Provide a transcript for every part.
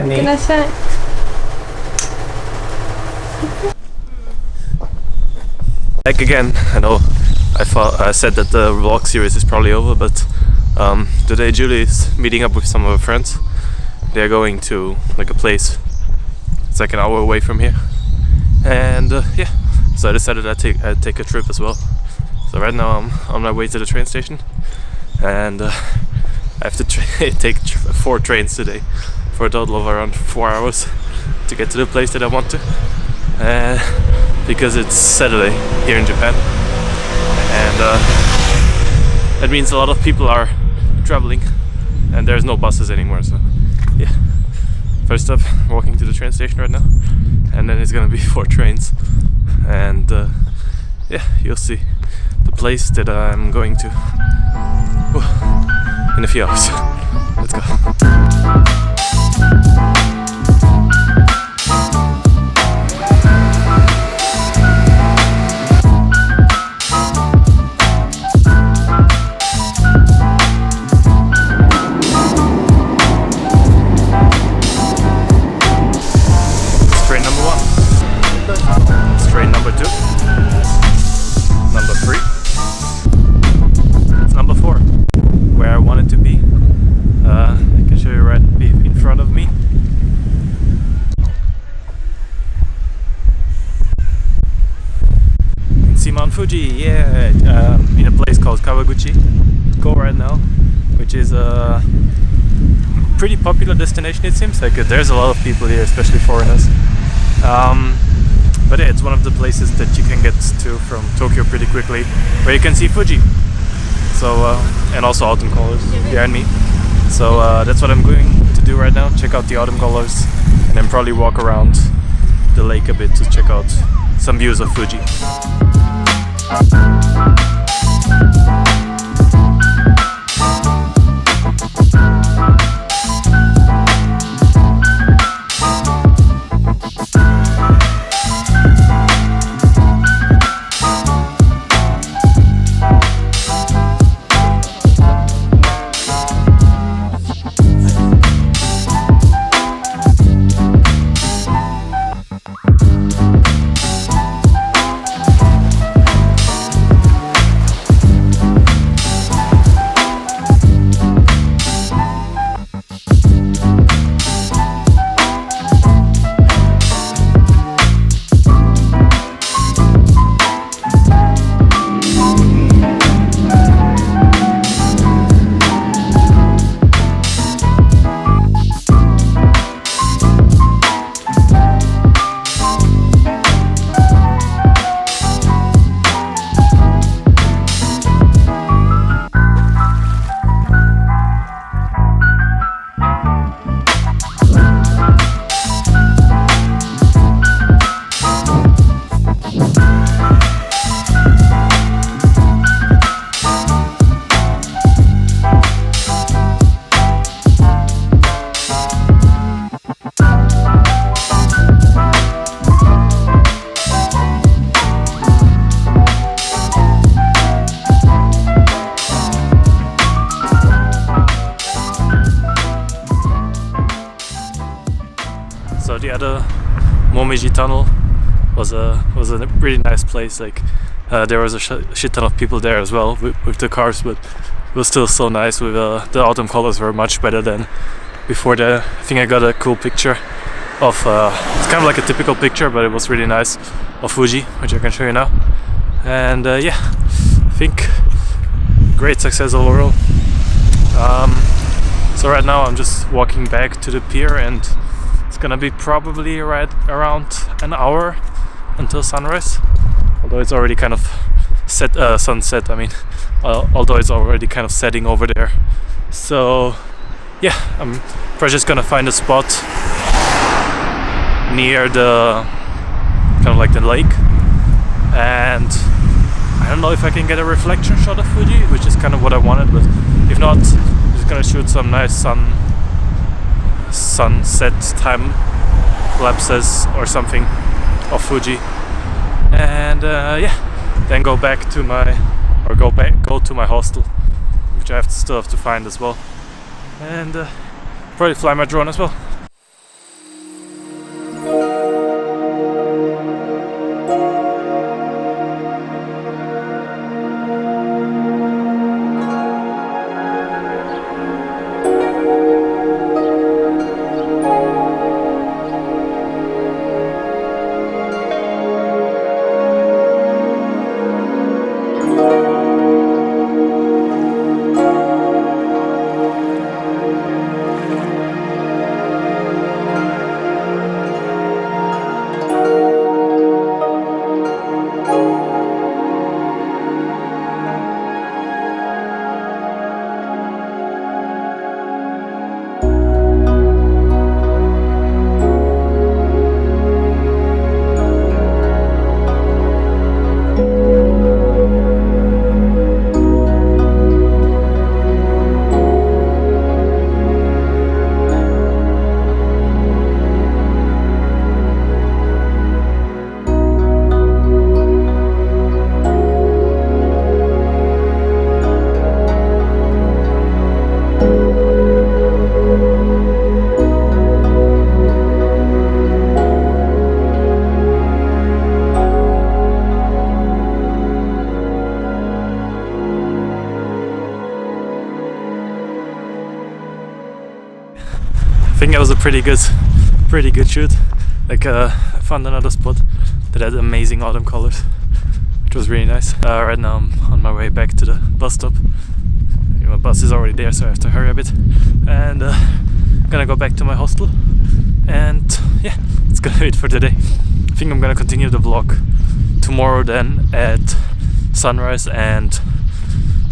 いってらっしゃい。Back again. I know I said that the vlog series is probably over, but today Julie is meeting up with some of her friends. They're going to like a place. It's like an hour away from here, and yeah, so I decided I'd take a trip as well. So right now I'm on my way to the train station, and I have to take 4 trains today for a total of around 4 hours to get to the place that I want to. Because it's Saturday here in Japan, and that means a lot of people are traveling and there's no buses anymore, so yeah. First up, walking to the train station right now, and then it's gonna be 4 trains, and yeah, you'll see the place that I'm going to in a few hours. Let's go. Mount Fuji, yeah, in a place called Kawaguchiko right now, which is a pretty popular destination, it seems. Like there's a lot of people here, especially foreigners. But yeah, it's one of the places that you can get to from Tokyo pretty quickly, where you can see Fuji. So and also autumn colors behind me. So that's what I'm going to do right now. Check out the autumn colors, and then probably walk around the lake a bit to check out some views of Fuji. So the other Momiji tunnel was a really nice place. Like there was a shit ton of people there as well with the cars, but it was still so nice. With the autumn colors were much better than before. I think I got a cool picture of it's kind of like a typical picture, but it was really nice, of Fuji, which I can show you now. And yeah, I think great success overall. So right now I'm just walking back to the pier, and it's gonna be probably right around an hour until sunrise, although it's already kind of sunset, I mean, although it's already kind of setting over there. So yeah, I'm probably just gonna find a spot near the kind of like the lake, and I don't know if I can get a reflection shot of Fuji, which is kind of what I wanted, but if not, I'm just gonna shoot some nice sunset time lapses or something of Fuji, and yeah, then go to my hostel, which I still have to find as well, and probably fly my drone as well. was a pretty good shoot. Like I found another spot that had amazing autumn colors, which was really nice. Right now I'm on my way back to the bus stop. My bus is already there, so I have to hurry a bit. And gonna go back to my hostel. And yeah, it's gonna be it for today. I think I'm gonna continue the vlog tomorrow then at sunrise, and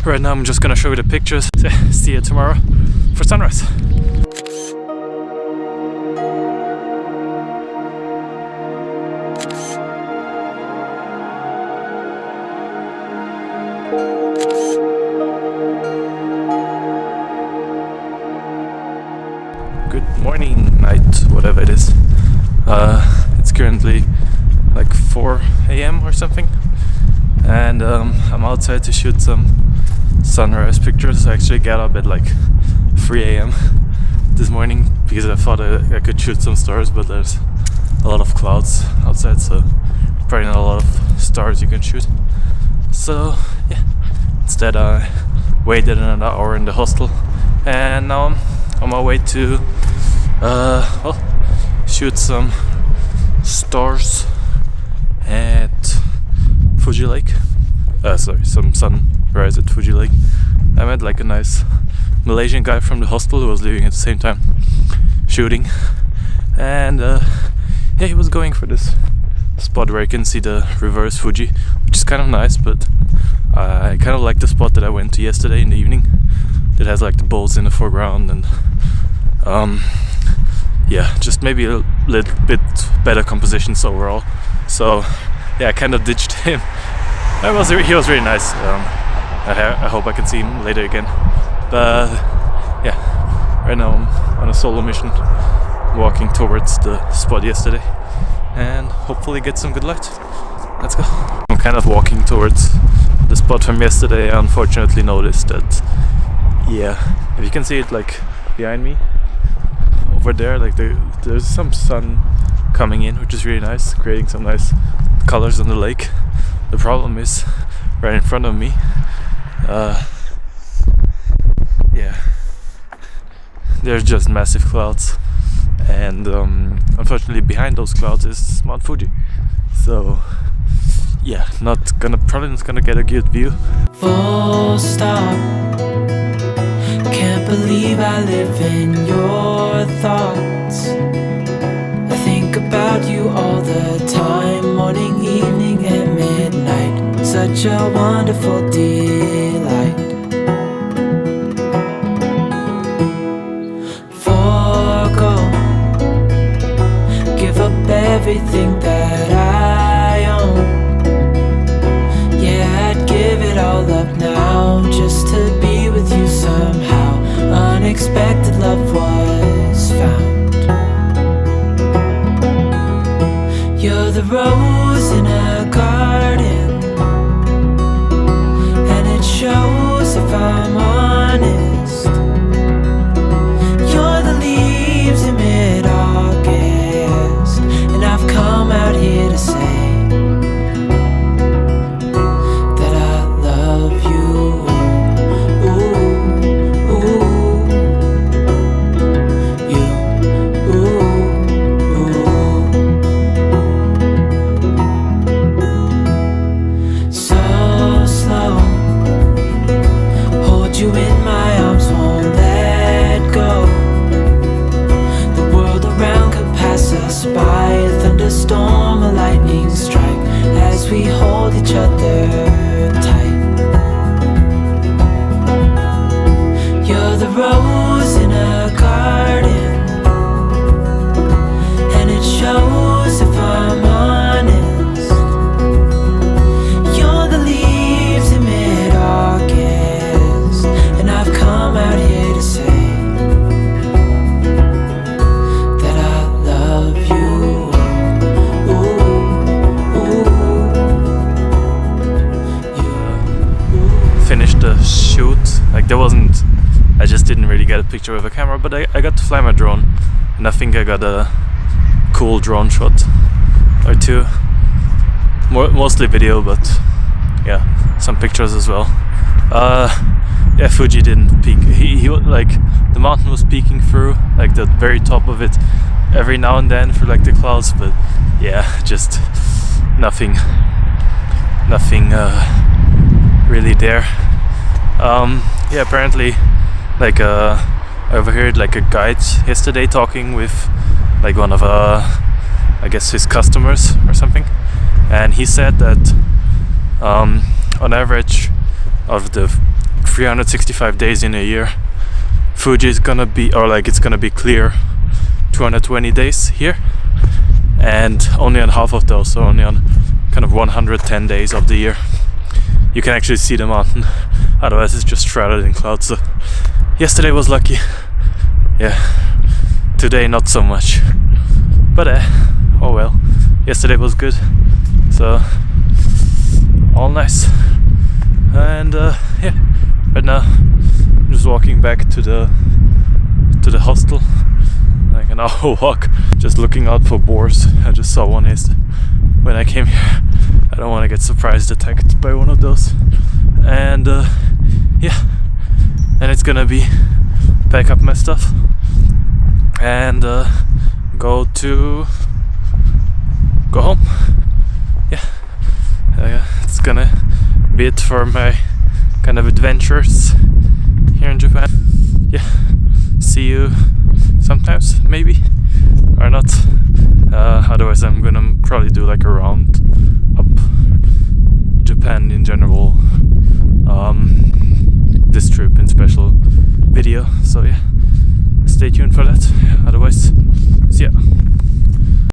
right now I'm just gonna show you the pictures. See you tomorrow for sunrise. Good morning, night, whatever it is. It's currently like 4 a.m. or something, and I'm outside to shoot some sunrise pictures. I actually got up at like 3 a.m. this morning because I thought I could shoot some stars, but there's a lot of clouds outside, so probably not a lot of stars you can shoot. So yeah, instead I waited another hour in the hostel, and now I'm on my way to shoot some stars at Fuji Lake. Some sunrise at Fuji Lake. I met like a nice Malaysian guy from the hostel who was leaving at the same time shooting, and yeah, he was going for this spot where you can see the reverse Fuji, which is kind of nice, but I kind of like the spot that I went to yesterday in the evening that has like the boats in the foreground, and yeah, just maybe a little bit better compositions overall. So yeah, I kind of ditched him. He was really nice. I hope I can see him later again. But yeah, right now I'm on a solo mission, walking towards the spot yesterday, and hopefully get some good light. Let's go. I'm kind of walking towards the spot from yesterday. I unfortunately noticed that, yeah, if you can see it like behind me over there, like there's some sun coming in, which is really nice, creating some nice colors on the lake. The problem is right in front of me, yeah, there's just massive clouds, and unfortunately behind those clouds is Mount Fuji. So yeah, probably not gonna get a good view. Full stop. Can't believe I live in your thoughts. I think about you all the time, morning, evening, and midnight. Such a wonderful delight. Forgo, give up everything that I own. Yeah, I'd give it all up now just to be with you somehow. Unexpected love was found. You're the rose in a garden, and it shows if I'm honest. You're the leaves in mid-August, and I've come out here to say that I love you. Storm, a lightning strike as we hold each other tight. You're the rose in a garden, and it shows if I'm honest. You're the leaves in mid-August, and I've come out here to say that I love you. Finished the shoot. Like I just didn't really get a picture with a camera, but I got to fly my drone, and I think I got a cool drone shot or two. Mostly video, but yeah, some pictures as well. yeah, Fuji didn't peak. He like the mountain was peeking through like the very top of it every now and then through like the clouds, but yeah, just nothing really there. Yeah, apparently like I overheard like a guide yesterday talking with like one of I guess his customers or something, and he said that on average of the 365 days in a year, Fuji is gonna be, or like it's gonna be clear 220 days here, and only on half of those, so only on kind of 110 days of the year, you can actually see the mountain. Otherwise it's just shrouded in clouds. So yesterday was lucky, yeah, today not so much, but oh well, yesterday was good, so all nice. And yeah, right now I'm just walking back to the hostel, like an hour walk, just looking out for boars. I just saw one when I came here. I don't want to get surprised attacked by one of those. And yeah, then it's gonna be pack up my stuff and go home. Yeah, it's gonna be it for my kind of adventures here in Japan. Yeah, see you sometimes, maybe, or not. Otherwise I'm gonna probably do like a round up Japan in general, this trip in special video. So yeah, stay tuned for that. Otherwise, see ya.